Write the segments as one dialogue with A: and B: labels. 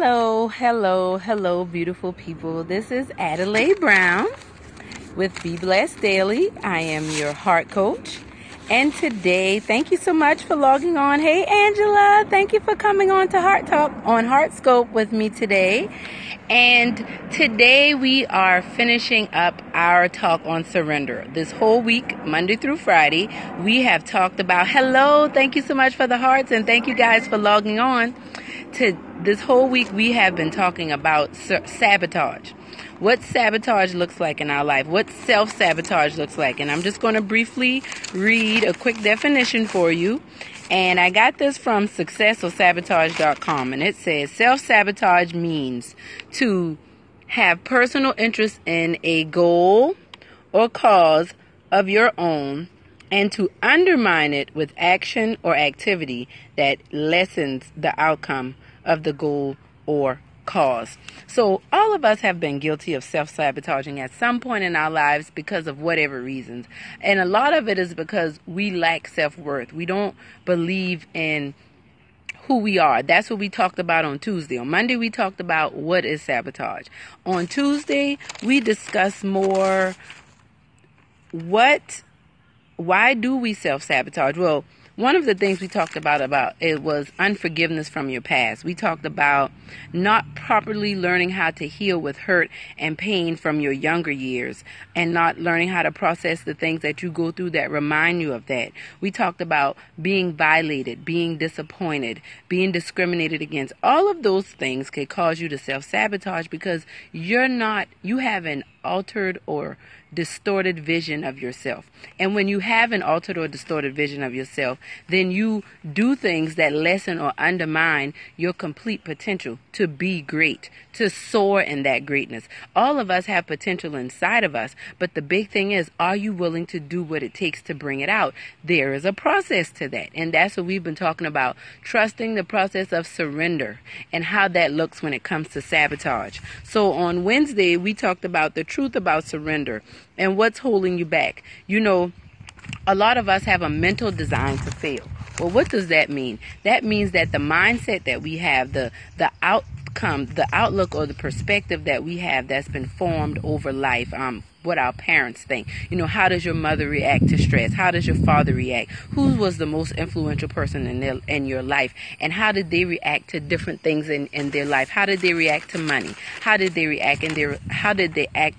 A: Hello, beautiful people. This is Adelaide Brown with Be Blessed Daily. I am your heart coach. And today, thank you so much for logging on. Hey, Angela, thank you for coming on to Heart Talk on HeartScope with me today. And today we are finishing up our talk on surrender. This whole week, Monday through Friday, we have talked about, thank you so much for the hearts, and thank you guys for logging on. This whole week we have been talking about sabotage. What sabotage looks like in our life, what self-sabotage looks like. And I'm just going to briefly read a quick definition for you. And I got this from successorsabotage.com, and it says self-sabotage means to have personal interest in a goal or cause of your own and to undermine it with action or activity that lessens the outcome of the goal or cause. So all of us have been guilty of self-sabotaging at some point in our lives because of whatever reasons. And a lot of it is because we lack self-worth. We don't believe in who we are. That's what we talked about on Tuesday. On Monday, we talked about what is sabotage. On Tuesday, we discussed more why do we self-sabotage? Well, one of the things we talked about it was unforgiveness from your past. We talked about not properly learning how to heal with hurt and pain from your younger years and not learning how to process the things that you go through that remind you of that. We talked about being violated, being disappointed, being discriminated against. All of those things could cause you to self-sabotage because you have an altered or distorted vision of yourself. And when you have an altered or distorted vision of yourself, then you do things that lessen or undermine your complete potential to be great, to soar in that greatness. All of us have potential inside of us, but the big thing is, are you willing to do what it takes to bring it out? There is a process to that, and that's what we've been talking about, trusting the process of surrender and how that looks when it comes to sabotage. So on Wednesday, we talked about the truth about surrender and what's holding you back. You know, a lot of us have a mental design to fail. Well, what does that mean? That means that the mindset that we have, the outcome, the outlook or the perspective that we have that's been formed over life, what our parents think. You know, how does your mother react to stress? How does your father react? Who was the most influential person in your life? And how did they react to different things in their life? How did they react to money? How did they act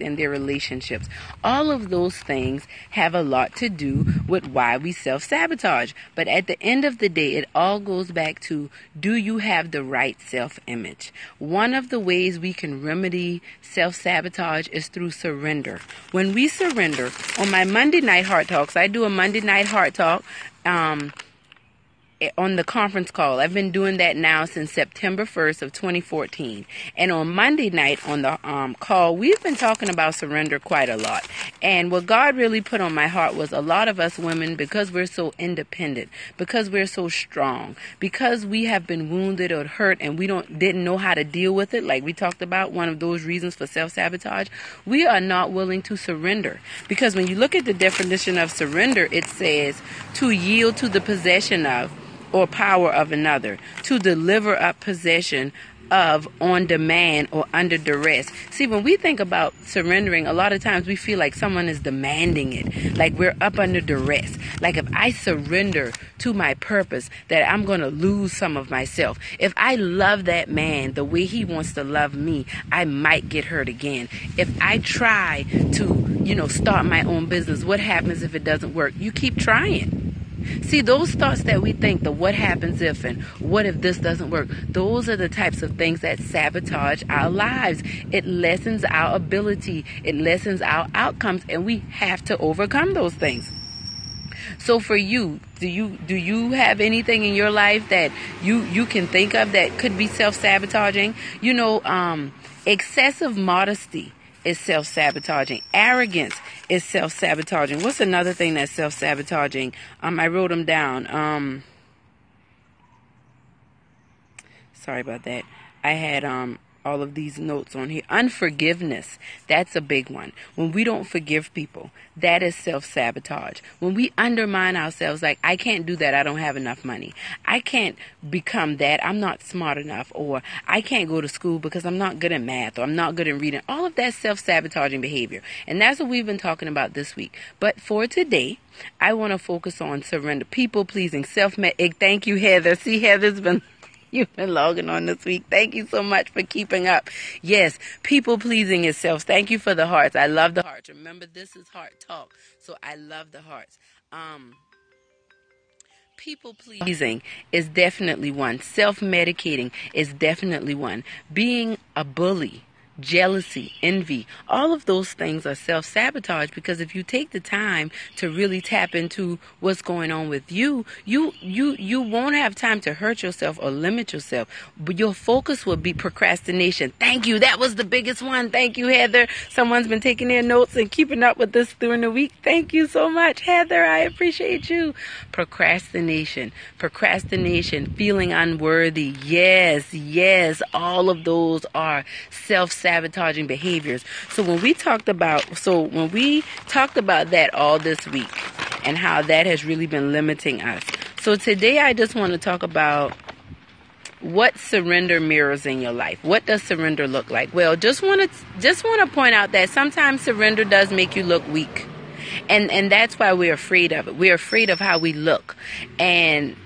A: in their relationships? All of those things have a lot to do with why we self-sabotage. But at the end of the day, it all goes back to, do you have the right self-image? One of the ways we can remedy self-sabotage is through surrender. When we surrender, on my Monday night Heart Talks, I do a Monday night Heart Talk on the conference call. I've been doing that now since September 1st of 2014. And on Monday night on the call, we've been talking about surrender quite a lot. And what God really put on my heart was a lot of us women, because we're so independent, because we're so strong, because we have been wounded or hurt and we didn't know how to deal with it, like we talked about, one of those reasons for self-sabotage, we are not willing to surrender. Because when you look at the definition of surrender, it says to yield to the possession of or power of another, to deliver up possession of on demand or under duress. See, when we think about surrendering, a lot of times we feel like someone is demanding it, like we're up under duress. Like if I surrender to my purpose, that I'm going to lose some of myself. If I love that man the way he wants to love me, I might get hurt again. If I try to, start my own business, what happens if it doesn't work? You keep trying. See, those thoughts that we think, the what happens if and what if this doesn't work, those are the types of things that sabotage our lives. It lessens our ability. It lessens our outcomes, and we have to overcome those things. So for you, do you have anything in your life that you can think of that could be self-sabotaging? Excessive modesty is self-sabotaging. Arrogance is self-sabotaging. What's another thing that's self-sabotaging? I wrote them down. Sorry about that. I had all of these notes on here. Unforgiveness, that's a big one. When we don't forgive people, that is self-sabotage. When we undermine ourselves, like, I can't do that, I don't have enough money. I can't become that, I'm not smart enough. Or I can't go to school because I'm not good at math, or I'm not good at reading. All of that self-sabotaging behavior. And that's what we've been talking about this week. But for today, I want to focus on surrender, people-pleasing, Thank you, Heather. See, Heather's been... You've been logging on this week. Thank you so much for keeping up. Yes, people-pleasing is self. Thank you for the hearts. I love the hearts. Remember, this is Heart Talk, so I love the hearts. People-pleasing is definitely one. Self-medicating is definitely one. Being a bully, jealousy, envy, all of those things are self-sabotage, because if you take the time to really tap into what's going on with you, you won't have time to hurt yourself or limit yourself, but your focus will be procrastination. Thank you. That was the biggest one. Thank you, Heather. Someone's been taking their notes and keeping up with this during the week. Thank you so much, Heather. I appreciate you. Procrastination, feeling unworthy. Yes, all of those are self-sabotaging behaviors. So when we talked about that all this week and how that has really been limiting us. So today I just want to talk about what surrender mirrors in your life. What does surrender look like? Well, just want to point out that sometimes surrender does make you look weak. And that's why we're afraid of it. We're afraid of how we look. And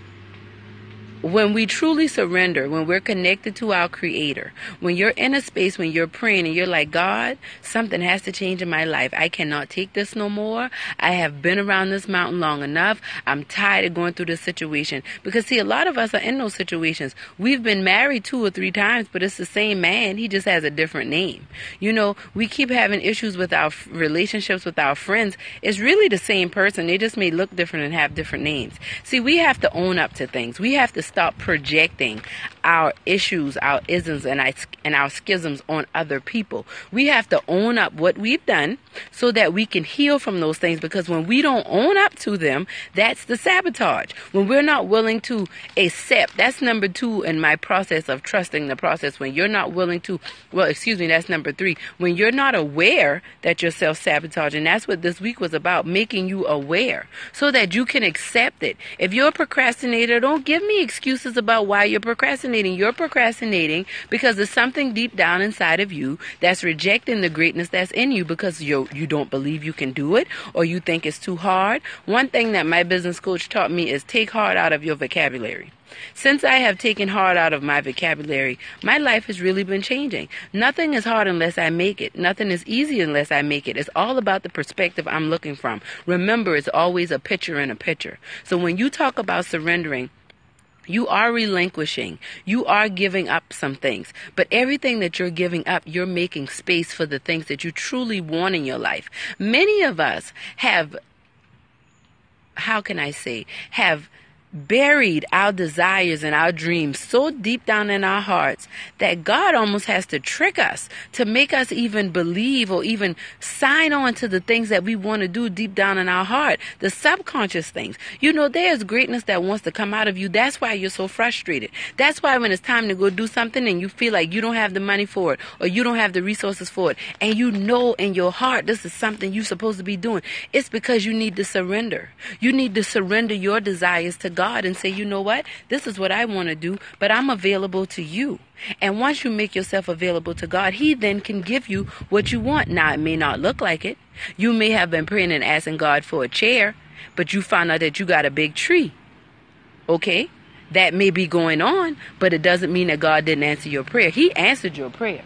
A: when we truly surrender, when we're connected to our Creator, when you're in a space, when you're praying and you're like, God, something has to change in my life. I cannot take this no more. I have been around this mountain long enough. I'm tired of going through this situation. Because, see, a lot of us are in those situations. We've been married 2 or 3 times, but it's the same man. He just has a different name. You know, we keep having issues with our relationships with our friends. It's really the same person. They just may look different and have different names. See, we have to own up to things. We have to stop projecting our issues, our isms, and our schisms on other people. We have to own up what we've done so that we can heal from those things, because when we don't own up to them, that's the sabotage. When we're not willing to accept, that's number 2 in my process of trusting the process. When you're not willing to, that's number 3. When you're not aware that you're self-sabotaging, that's what this week was about, making you aware so that you can accept it. If you're a procrastinator, don't give me excuses about why you're procrastinating. You're procrastinating because there's something deep down inside of you that's rejecting the greatness that's in you, because you don't believe you can do it, or you think it's too hard. One thing that my business coach taught me is take hard out of your vocabulary. Since I have taken hard out of my vocabulary, my life has really been changing. Nothing is hard unless I make it. Nothing is easy unless I make it. It's all about the perspective I'm looking from. Remember, it's always a picture in a picture. So when you talk about surrendering, you are relinquishing. You are giving up some things. But everything that you're giving up, you're making space for the things that you truly want in your life. Many of us have buried our desires and our dreams so deep down in our hearts that God almost has to trick us to make us even believe or even sign on to the things that we want to do deep down in our heart, the subconscious things. You know, there's greatness that wants to come out of you. That's why you're so frustrated. That's why when it's time to go do something and you feel like you don't have the money for it, or you don't have the resources for it, and you know in your heart this is something you're supposed to be doing, it's because you need to surrender. You need to surrender your desires to God and say, you know what? This is what I want to do, but I'm available to you. And once you make yourself available to God, He then can give you what you want. Now, it may not look like it. You may have been praying and asking God for a chair, but you found out that you got a big tree. Okay? That may be going on, but it doesn't mean that God didn't answer your prayer. He answered your prayer.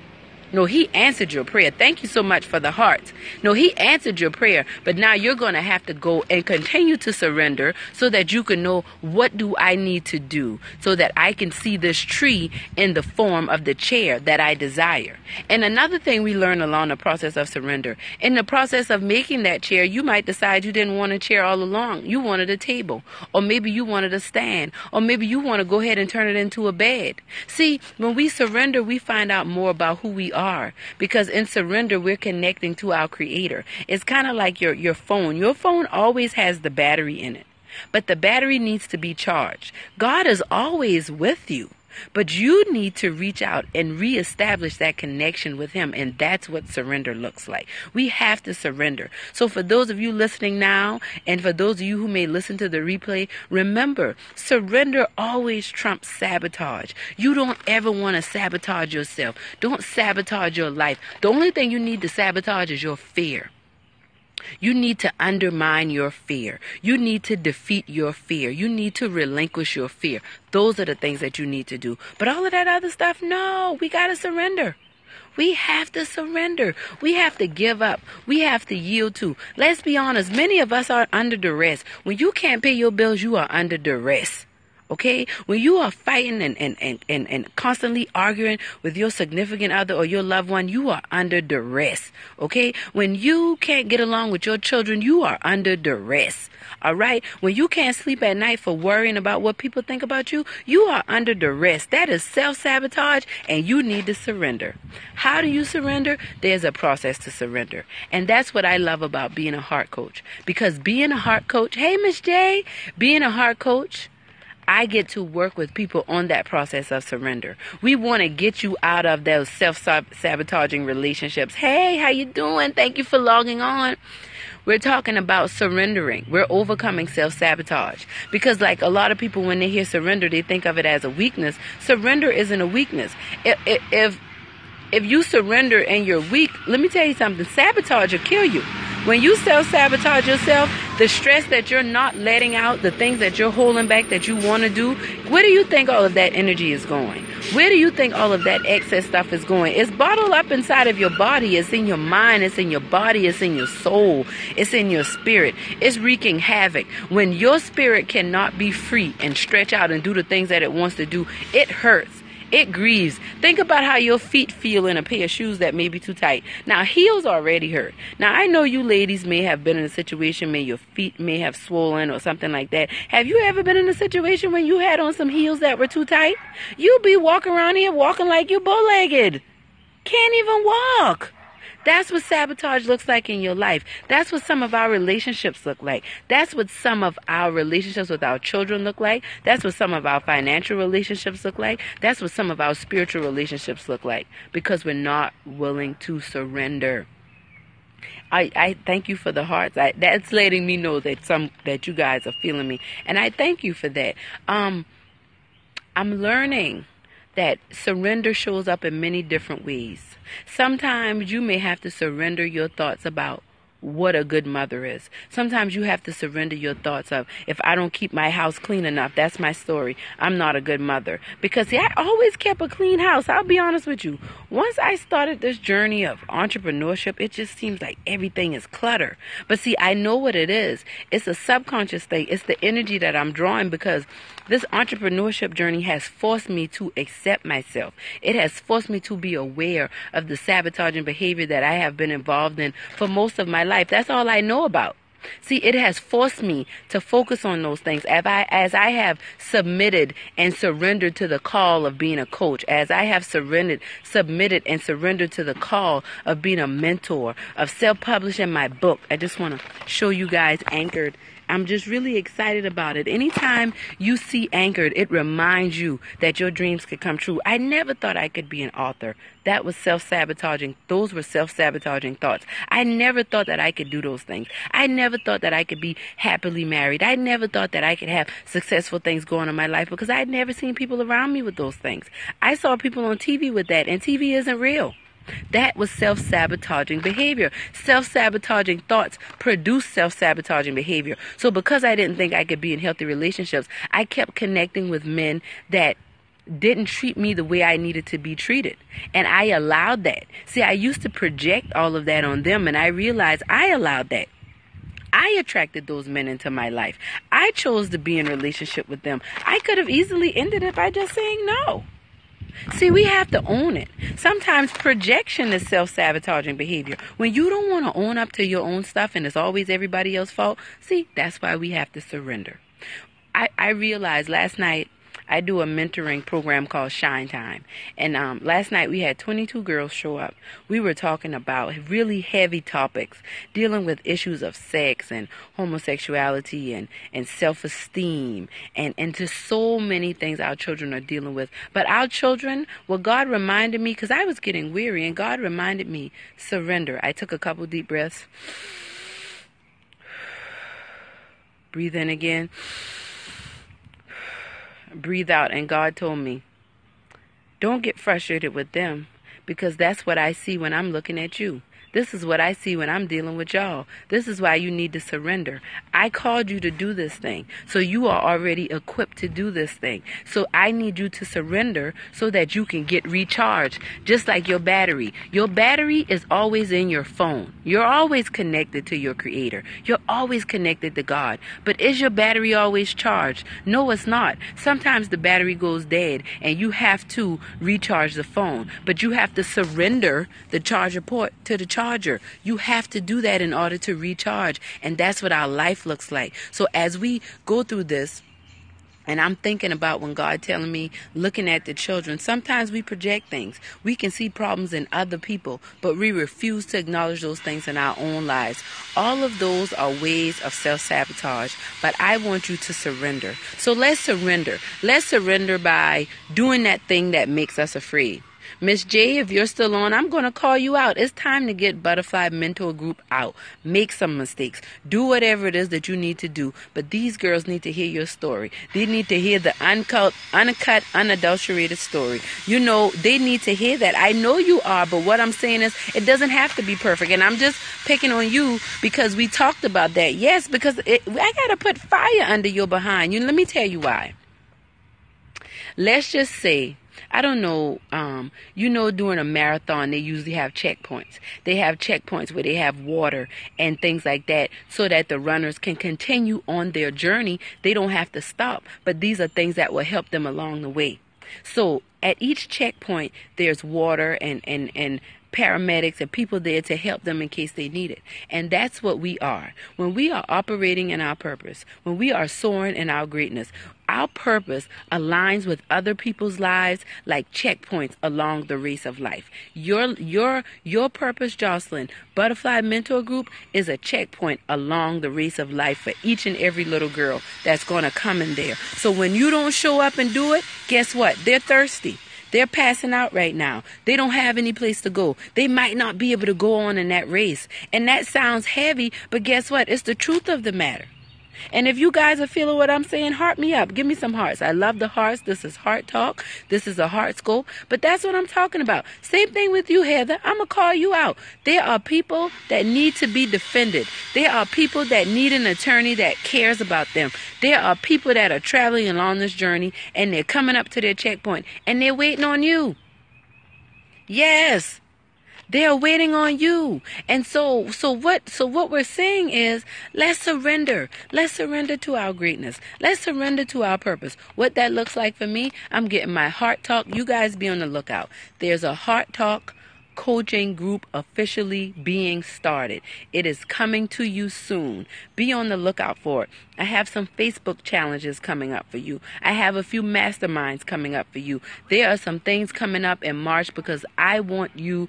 A: No, He answered your prayer. Thank you so much for the hearts. No, He answered your prayer. But now you're going to have to go and continue to surrender so that you can know, what do I need to do so that I can see this tree in the form of the chair that I desire. And another thing we learn along the process of surrender, in the process of making that chair, you might decide you didn't want a chair all along. You wanted a table, or maybe you wanted a stand, or maybe you want to go ahead and turn it into a bed. See, when we surrender, we find out more about who we are. Because in surrender, we're connecting to our Creator. It's kind of like your phone. Your phone always has the battery in it, but the battery needs to be charged. God is always with you. But you need to reach out and reestablish that connection with him, and that's what surrender looks like. We have to surrender. So for those of you listening now, and for those of you who may listen to the replay, remember, surrender always trumps sabotage. You don't ever want to sabotage yourself. Don't sabotage your life. The only thing you need to sabotage is your fear. You need to undermine your fear. You need to defeat your fear. You need to relinquish your fear. Those are the things that you need to do. But all of that other stuff, no, we got to surrender. We have to surrender. We have to give up. We have to yield to. Let's be honest. Many of us are under duress. When you can't pay your bills, you are under duress. Okay? When you are fighting and constantly arguing with your significant other or your loved one, you are under duress. Okay? When you can't get along with your children, you are under duress. All right? When you can't sleep at night for worrying about what people think about you, you are under duress. That is self-sabotage, and you need to surrender. How do you surrender? There's a process to surrender. And that's what I love about being a heart coach. Because being a heart coach, hey, Miss J, being a heart coach, I get to work with people on that process of surrender. We want to get you out of those self-sabotaging relationships. Hey, how you doing? Thank you for logging on. We're talking about surrendering. We're overcoming self-sabotage. Because like a lot of people, when they hear surrender, they think of it as a weakness. Surrender isn't a weakness. If you surrender and you're weak, let me tell you something. Sabotage will kill you. When you self-sabotage yourself, the stress that you're not letting out, the things that you're holding back that you want to do, where do you think all of that energy is going? Where do you think all of that excess stuff is going? It's bottled up inside of your body. It's in your mind. It's in your body. It's in your soul. It's in your spirit. It's wreaking havoc. When your spirit cannot be free and stretch out and do the things that it wants to do, it hurts. It grieves. Think about how your feet feel in a pair of shoes that may be too tight. Now, heels already hurt. Now, I know you ladies may have been in a situation where your feet may have swollen or something like that. Have you ever been in a situation when you had on some heels that were too tight? You'll be walking around here walking like you're bow-legged. Can't even walk. That's what sabotage looks like in your life. That's what some of our relationships look like. That's what some of our relationships with our children look like. That's what some of our financial relationships look like. That's what some of our spiritual relationships look like, because we're not willing to surrender. I thank you for the hearts. That's letting me know that you guys are feeling me, and I thank you for that. I'm learning that surrender shows up in many different ways. Sometimes you may have to surrender your thoughts about what a good mother is. Sometimes you have to surrender your thoughts of, if I don't keep my house clean enough, that's my story, I'm not a good mother. Because see, I always kept a clean house. I'll be honest with you. Once I started this journey of entrepreneurship, it just seems like everything is clutter. But see, I know what it is. It's a subconscious thing. It's the energy that I'm drawing, because this entrepreneurship journey has forced me to accept myself. It has forced me to be aware of the sabotaging behavior that I have been involved in for most of my life. That's all I know about. See, it has forced me to focus on those things. As I have submitted and surrendered to the call of being a coach, as I have submitted and surrendered to the call of being a mentor, of self-publishing my book. I just want to show you guys Anchored. I'm just really excited about it. Anytime you see Anchored, it reminds you that your dreams could come true. I never thought I could be an author. That was self-sabotaging. Those were self-sabotaging thoughts. I never thought that I could do those things. I never thought that I could be happily married. I never thought that I could have successful things going on in my life, because I had never seen people around me with those things. I saw people on TV with that, and TV isn't real. That was self-sabotaging behavior. Self-sabotaging thoughts produce self-sabotaging behavior. So because I didn't think I could be in healthy relationships, I kept connecting with men that didn't treat me the way I needed to be treated. And I allowed that. See, I used to project all of that on them, and I realized I allowed that. I attracted those men into my life. I chose to be in a relationship with them. I could have easily ended it by just saying no. See, we have to own it. Sometimes projection is self-sabotaging behavior. When you don't want to own up to your own stuff and it's always everybody else's fault, see, that's why we have to surrender. I realized last night I do a mentoring program called Shine Time. And last night we had 22 girls show up. We were talking about really heavy topics, dealing with issues of sex and homosexuality and self-esteem and just so many things our children are dealing with. But our children, well, God reminded me, because I was getting weary, and God reminded me, surrender. I took a couple deep breaths. Breathe in again. Breathe out. And God told me, don't get frustrated with them, because that's what I see when I'm looking at you. This is what I see when I'm dealing with y'all. This is why you need to surrender. I called you to do this thing, so you are already equipped to do this thing. So I need you to surrender so that you can get recharged, just like your battery. Your battery is always in your phone. You're always connected to your Creator. You're always connected to God. But is your battery always charged? No, it's not. Sometimes the battery goes dead and you have to recharge the phone. But you have to surrender the charger port to the charger. You have to do that in order to recharge. And that's what our life looks like. So as we go through this, and I'm thinking about when God telling me, looking at the children, sometimes we project things. We can see problems in other people, but we refuse to acknowledge those things in our own lives. All of those are ways of self-sabotage, but I want you to surrender. So let's surrender. Let's surrender by doing that thing that makes us afraid. Miss J, if you're still on, I'm going to call you out. It's time to get Butterfly Mentor Group out. Make some mistakes. Do whatever it is that you need to do. But these girls need to hear your story. They need to hear the uncut, unadulterated story. You know, they need to hear that. I know you are, but what I'm saying is it doesn't have to be perfect. And I'm just picking on you because we talked about that. Yes, because I got to put fire under your behind. Let me tell you why. Let's just say, I don't know, during a marathon, they usually have checkpoints. They have checkpoints where they have water and things like that so that the runners can continue on their journey. They don't have to stop, but these are things that will help them along the way. So at each checkpoint, there's water and paramedics and people there to help them in case they need it. And that's what we are. When we are operating in our purpose, when we are soaring in our greatness, our purpose aligns with other people's lives like checkpoints along the race of life. Your purpose, Jocelyn, Butterfly Mentor Group, is a checkpoint along the race of life for each and every little girl that's going to come in there. So when you don't show up and do it, guess what? They're thirsty. They're passing out right now. They don't have any place to go. They might not be able to go on in that race. And that sounds heavy, but guess what? It's the truth of the matter. And if you guys are feeling what I'm saying, heart me up. Give me some hearts. I love the hearts. This is Heart Talk. This is a heart scope. But that's what I'm talking about. Same thing with you, Heather. I'm going to call you out. There are people that need to be defended. There are people that need an attorney that cares about them. There are people that are traveling along this journey and they're coming up to their checkpoint and they're waiting on you. Yes. They're waiting on you. And so what we're saying is, let's surrender. Let's surrender to our greatness. Let's surrender to our purpose. What that looks like for me, I'm getting my Heart Talk. You guys be on the lookout. There's a Heart Talk coaching group officially being started. It is coming to you soon. Be on the lookout for it. I have some Facebook challenges coming up for you. I have a few masterminds coming up for you. There are some things coming up in March because I want your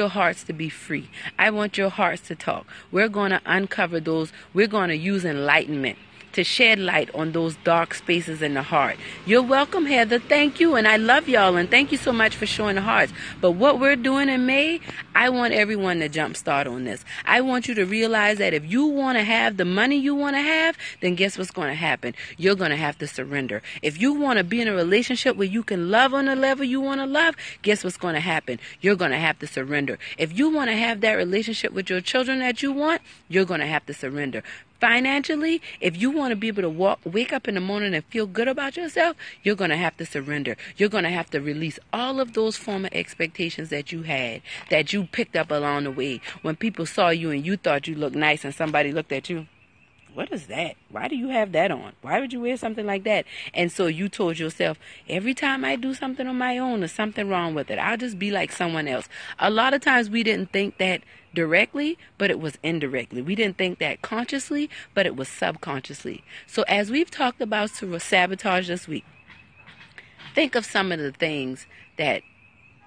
A: hearts to be free. I want your hearts to talk. We're going to uncover those. We're going to use enlightenment to shed light on those dark spaces in the heart. You're welcome, Heather. Thank you. And I love y'all. And thank you so much for showing the hearts. But what we're doing in May, I want everyone to jump start on this. I want you to realize that if you want to have the money you want to have, then guess what's going to happen? You're going to have to surrender. If you want to be in a relationship where you can love on the level you want to love, guess what's going to happen? You're going to have to surrender. If you want to have that relationship with your children that you want, you're going to have to surrender. Financially, if you want to be able to wake up in the morning and feel good about yourself, you're going to have to surrender. You're going to have to release all of those former expectations that you had, that you picked up along the way. When people saw you and you thought you looked nice and somebody looked at you, what is that? Why do you have that on? Why would you wear something like that? And so you told yourself, every time I do something on my own, there's something wrong with it. I'll just be like someone else. A lot of times we didn't think that directly, but it was indirectly. We didn't think that consciously, but it was subconsciously. So as we've talked about sabotage this week, Think of some of the things that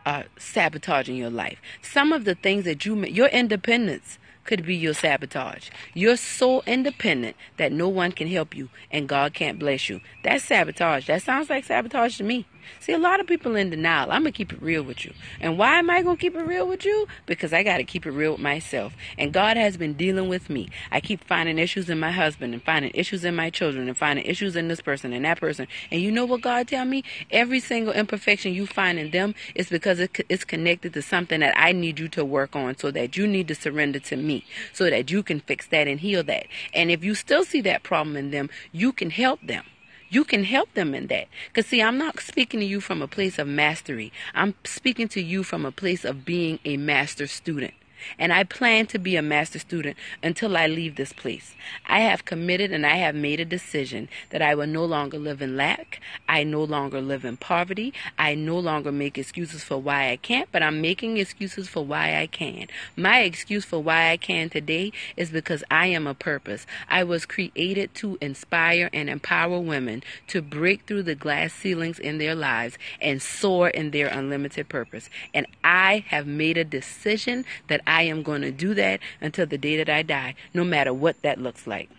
A: are sabotaging your life. Some of the things that your independence could be your sabotage. You're so independent that no one can help you and God can't bless you. That's sabotage. That sounds like sabotage to me. See, a lot of people in denial. I'm going to keep it real with you. And why am I going to keep it real with you? Because I got to keep it real with myself. And God has been dealing with me. I keep finding issues in my husband and finding issues in my children and finding issues in this person and that person. And you know what God tell me? Every single imperfection you find in them is because it's connected to something that I need you to work on, so that you need to surrender to me so that you can fix that and heal that. And if you still see that problem in them, you can help them. You can help them in that. Because, see, I'm not speaking to you from a place of mastery. I'm speaking to you from a place of being a master student. And I plan to be a master student until I leave this place. I have committed and I have made a decision that I will no longer live in lack. I no longer live in poverty. I no longer make excuses for why I can't, but I'm making excuses for why I can. My excuse for why I can today is because I am a purpose. I was created to inspire and empower women to break through the glass ceilings in their lives and soar in their unlimited purpose. And I have made a decision that I am going to do that until the day that I die, no matter what that looks like.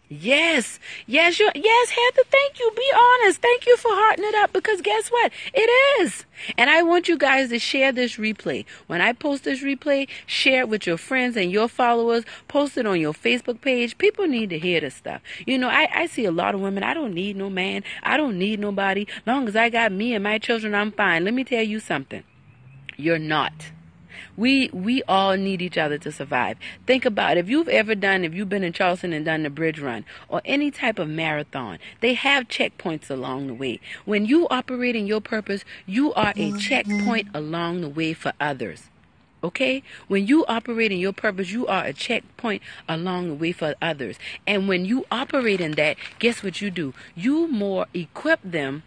A: Yes, Heather, thank you. Be honest. Thank you for heartening it up, because guess what? It is. And I want you guys to share this replay. When I post this replay, share it with your friends and your followers. Post it on your Facebook page. People need to hear this stuff. You know, I see a lot of women. I don't need no man. I don't need nobody. Long as I got me and my children, I'm fine. Let me tell you something. You're not. We all need each other to survive. Think about if you've been in Charleston and done the bridge run or any type of marathon, they have checkpoints along the way. When you operate in your purpose, you are a checkpoint along the way for others. Okay? When you operate in your purpose, you are a checkpoint along the way for others. And when you operate in that, guess what you do? You more equip them.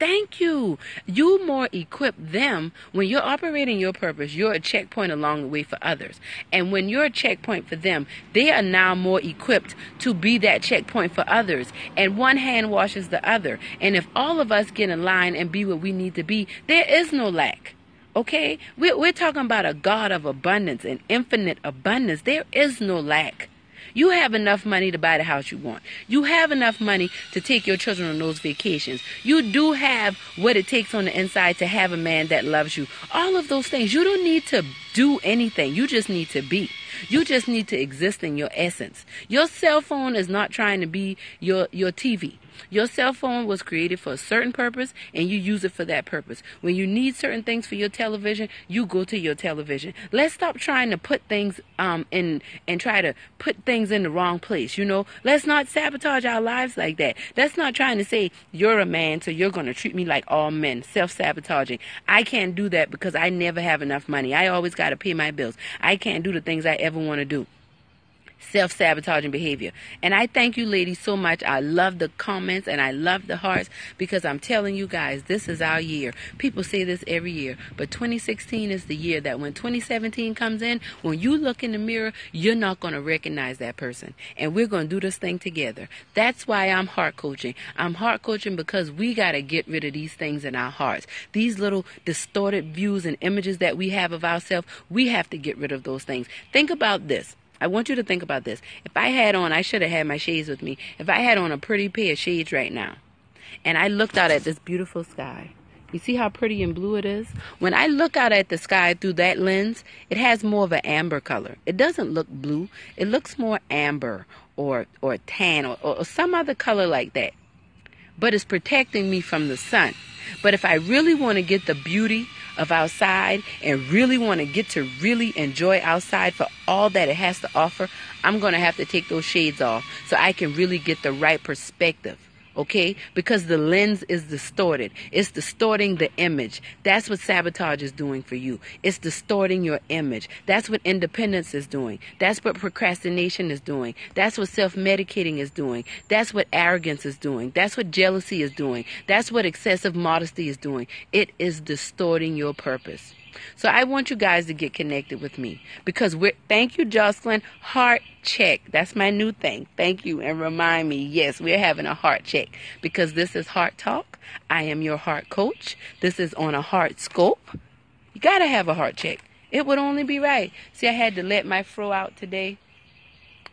A: Thank you. You more equip them. When you're operating your purpose, you're a checkpoint along the way for others. And when you're a checkpoint for them, they are now more equipped to be that checkpoint for others. And one hand washes the other. And if all of us get in line and be what we need to be, there is no lack. Okay? We're talking about a God of abundance and infinite abundance. There is no lack. You have enough money to buy the house you want. You have enough money to take your children on those vacations. You do have what it takes on the inside to have a man that loves you. All of those things. You don't need to do anything. You just need to be. You just need to exist in your essence. Your cell phone is not trying to be your TV. Your cell phone was created for a certain purpose, and you use it for that purpose. When you need certain things for your television, you go to your television. Let's stop trying to put things in and try to put things in the wrong place. You know, let's not sabotage our lives like that. That's not trying to say you're a man, so you're going to treat me like all men. Self-sabotaging. I can't do that because I never have enough money. I always got to pay my bills. I can't do the things I ever want to do. Self-sabotaging behavior. And I thank you ladies so much. I love the comments and I love the hearts, because I'm telling you guys, this is our year. People say this every year, but 2016 is the year that when 2017 comes in, when you look in the mirror, you're not going to recognize that person. And we're going to do this thing together. That's why I'm heart coaching. I'm heart coaching because we got to get rid of these things in our hearts. These little distorted views and images that we have of ourselves, we have to get rid of those things. Think about this. I want you to think about this. If I had on, I should have had my shades with me. If I had on a pretty pair of shades right now, and I looked out at this beautiful sky, you see how pretty and blue it is? When I look out at the sky through that lens, it has more of an amber color. It doesn't look blue. It looks more amber or tan or some other color like that. But it's protecting me from the sun. But if I really want to get the beauty of outside and really want to get to really enjoy outside for all that it has to offer, I'm going to have to take those shades off so I can really get the right perspective. Okay? Because the lens is distorted. It's distorting the image. That's what sabotage is doing for you. It's distorting your image. That's what independence is doing. That's what procrastination is doing. That's what self-medicating is doing. That's what arrogance is doing. That's what jealousy is doing. That's what excessive modesty is doing. It is distorting your purpose. So I want you guys to get connected with me because thank you, Jocelyn. Heart check. That's my new thing. Thank you. And remind me, yes, we're having a heart check because this is Heart Talk. I am your heart coach. This is on a heart scope. You got to have a heart check. It would only be right. See, I had to let my fro out today.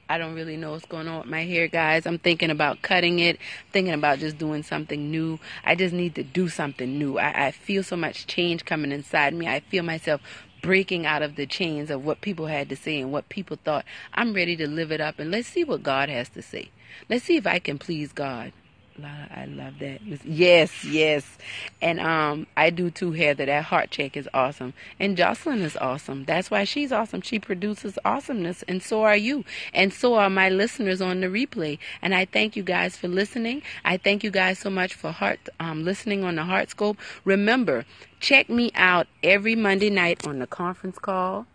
A: I don't really know what's going on with my hair, guys. I'm thinking about cutting it, thinking about just doing something new. I just need to do something new. I feel so much change coming inside me. I feel myself breaking out of the chains of what people had to say and what people thought. I'm ready to live it up, and let's see what God has to say. Let's see if I can please God. I love that. Yes, yes. And I do too, Heather. That heart check is awesome. And Jocelyn is awesome. That's why she's awesome. She produces awesomeness, and so are you. And so are my listeners on the replay. And I thank you guys for listening. I thank you guys so much for listening on the Heart Scope. Remember, check me out every Monday night on the conference call.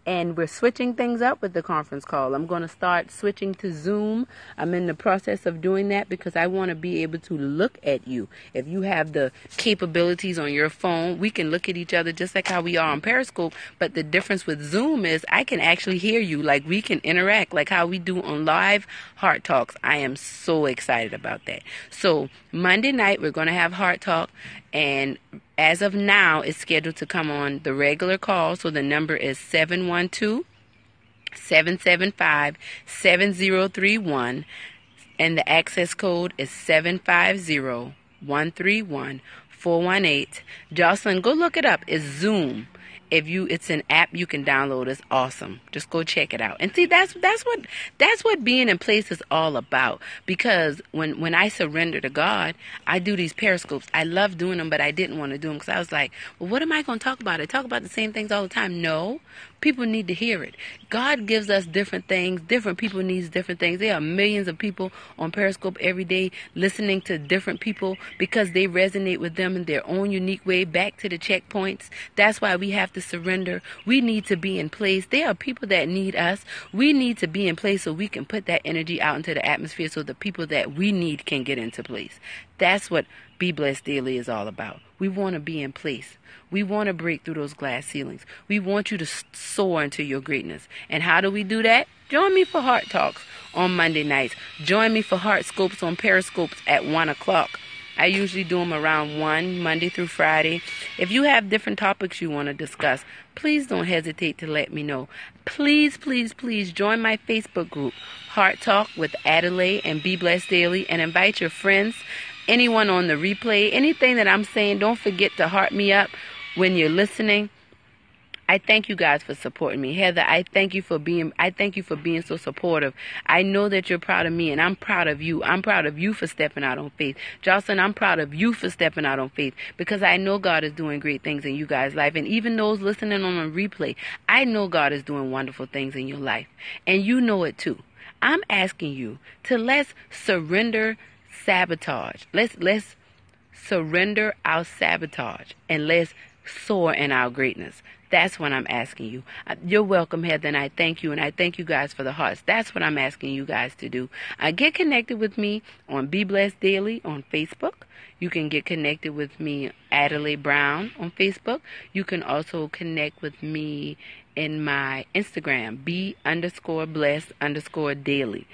A: And we're switching things up with the conference call. I'm going to start switching to Zoom. I'm in the process of doing that because I want to be able to look at you. If you have the capabilities on your phone, we can look at each other just like how we are on Periscope. But the difference with Zoom is I can actually hear you. Like we can interact like how we do on live Heart Talks. I am so excited about that. So Monday night, we're going to have Heart Talk. And as of now, it's scheduled to come on the regular call. So the number is 712-775-7031. And the access code is 750-131-418. Jocelyn, go look it up. It's Zoom. It's an app you can download. It's awesome. Just go check it out. And see, that's what being in place is all about. Because when I surrender to God, I do these periscopes. I love doing them, but I didn't want to do them because I was like, well, what am I going to talk about? I talk about the same things all the time. No, people need to hear it. God gives us different things. Different people needs different things. There are millions of people on Periscope every day listening to different people because they resonate with them in their own unique way back to the checkpoints. That's why we have to surrender. We need to be in place. There are people that need us. We need to be in place so we can put that energy out into the atmosphere so the people that we need can get into place. That's what Be Blessed Daily is all about. We want to be in place. We want to break through those glass ceilings. We want you to soar into your greatness. And how do we do that? Join me for Heart Talks on Monday nights. Join me for Heart Scopes on Periscopes at 1 o'clock. I usually do them around 1, Monday through Friday. If you have different topics you want to discuss, please don't hesitate to let me know. Please, please, please join my Facebook group, Heart Talk with Adelaide and Be Blessed Daily, and invite your friends, anyone on the replay, anything that I'm saying. Don't forget to heart me up when you're listening. I thank you guys for supporting me. Heather, I thank you for being so supportive. I know that you're proud of me, and I'm proud of you. I'm proud of you for stepping out on faith. Jocelyn, I'm proud of you for stepping out on faith because I know God is doing great things in you guys' life. And even those listening on a replay, I know God is doing wonderful things in your life. And you know it too. I'm asking you to let's surrender sabotage. Let's surrender our sabotage and let's soar in our greatness. That's what I'm asking you. You're welcome, Heather, and I thank you, and I thank you guys for the hearts. That's what I'm asking you guys to do. Get connected with me on Be Blessed Daily on Facebook. You can get connected with me, Adelaide Brown, on Facebook. You can also connect with me in my Instagram, Be_Blessed_Daily.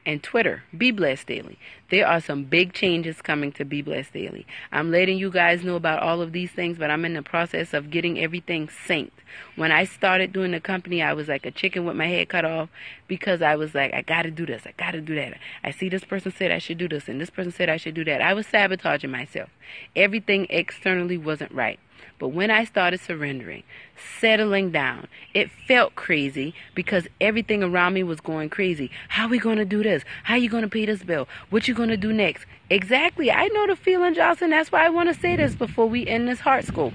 A: And Twitter, Be Blessed Daily. There are some big changes coming to Be Blessed Daily. I'm letting you guys know about all of these things, but I'm in the process of getting everything synced. When I started doing the company, I was like a chicken with my head cut off because I was like, I got to do this. I got to do that. I see this person said I should do this, and this person said I should do that. I was sabotaging myself. Everything externally wasn't right. But when I started surrendering, settling down, it felt crazy because everything around me was going crazy. How are we going to do this? How are you going to pay this bill? What you going to do next? Exactly. I know the feeling, Jocelyn. That's why I want to say this before we end this Heart School.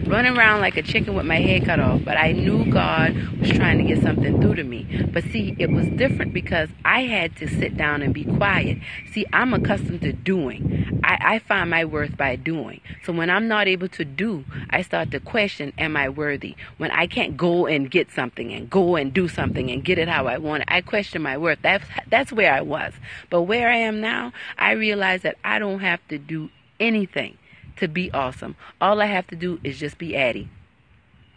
A: Running around like a chicken with my head cut off, but I knew God was trying to get something through to me. But see, it was different because I had to sit down and be quiet. See, I'm accustomed to doing. I find my worth by doing. So when I'm not able to do, I start to question, am I worthy? When I can't go and get something and go and do something and get it how I want it, I question my worth. That's where I was. But where I am now, I realize that I don't have to do anything to be awesome. All I have to do is just be Addie.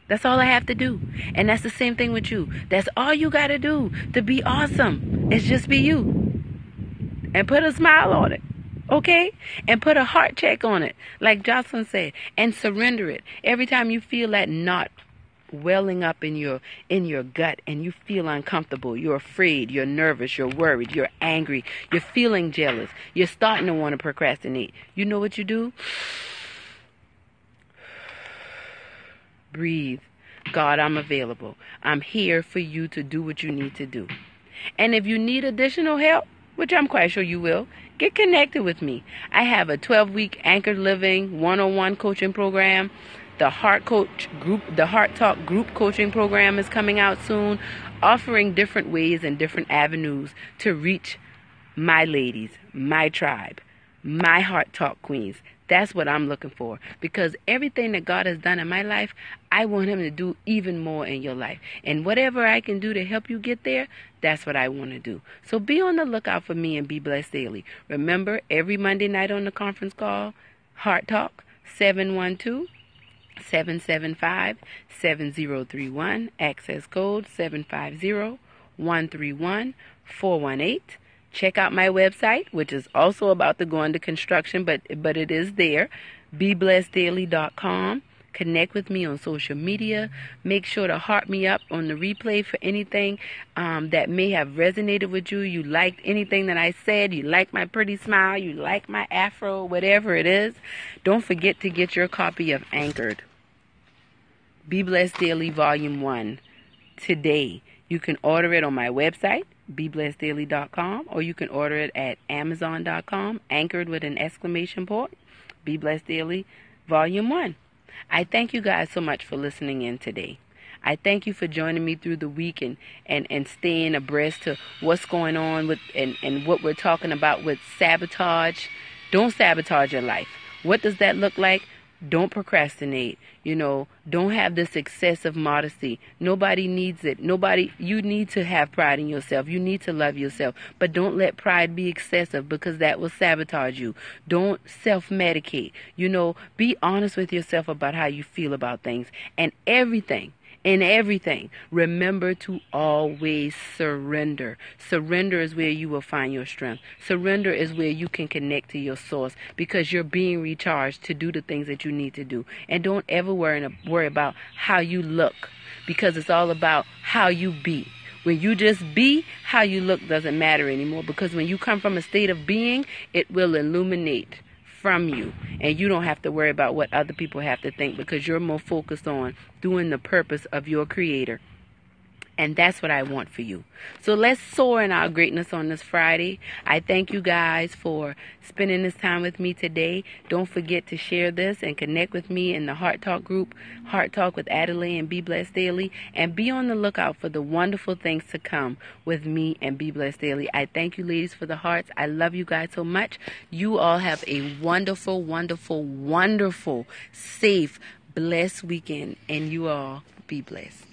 A: That's all I have to do. And that's the same thing with you. That's all you got to do to be awesome. Is just be you. And put a smile on it. Okay? And put a heart check on it. Like Jocelyn said. And surrender it. Every time you feel that knot welling up in your gut and you feel uncomfortable, you're afraid, you're nervous, you're worried, you're angry, you're feeling jealous, you're starting to want to procrastinate. You know what you do? Breathe. God, I'm available. I'm here for you to do what you need to do. And if you need additional help, which I'm quite sure you will, get connected with me. I have a 12-week Anchored Living one-on-one coaching program. The Heart Talk group coaching program is coming out soon, offering different ways and different avenues to reach my ladies, my tribe, my Heart Talk queens. That's what I'm looking for, because everything that God has done in my life, I want him to do even more in your life. And whatever I can do to help you get there, that's what I want to do. So be on the lookout for me and Be Blessed Daily. Remember, every Monday night on the conference call, Heart Talk, 712-775-7031, access code 750-131-418. Check out my website, which is also about to go into construction, but it is there, ps1vOxwDONaAEKB.mp4. Connect with me on social media. Make sure to heart me up on the replay for anything that may have resonated with you. You liked anything that I said. You like my pretty smile. You like my afro, whatever it is. Don't forget to get your copy of Anchored. Be Blessed Daily Volume 1 today. You can order it on my website, beblesseddaily.com, or you can order it at amazon.com, Anchored with an exclamation point, Be Blessed Daily Volume 1. I thank you guys so much for listening in today. I thank you for joining me through the week and staying abreast to what's going on with and what we're talking about with sabotage. Don't sabotage your life. What does that look like? Don't procrastinate. Don't have this excessive modesty. Nobody needs it. You need to have pride in yourself. You need to love yourself. But don't let pride be excessive, because that will sabotage you. Don't self-medicate. Be honest with yourself about how you feel about things. And in everything, remember to always surrender. Surrender is where you will find your strength. Surrender is where you can connect to your source, because you're being recharged to do the things that you need to do. And don't ever worry about how you look, because it's all about how you be. When you just be, how you look doesn't matter anymore, because when you come from a state of being, it will illuminate from you, and you don't have to worry about what other people have to think, because you're more focused on doing the purpose of your Creator. And that's what I want for you. So let's soar in our greatness on this Friday. I thank you guys for spending this time with me today. Don't forget to share this and connect with me in the Heart Talk group, Heart Talk with Adelaide and Be Blessed Daily. And be on the lookout for the wonderful things to come with me and Be Blessed Daily. I thank you, ladies, for the hearts. I love you guys so much. You all have a wonderful, wonderful, wonderful, safe, blessed weekend. And you all be blessed.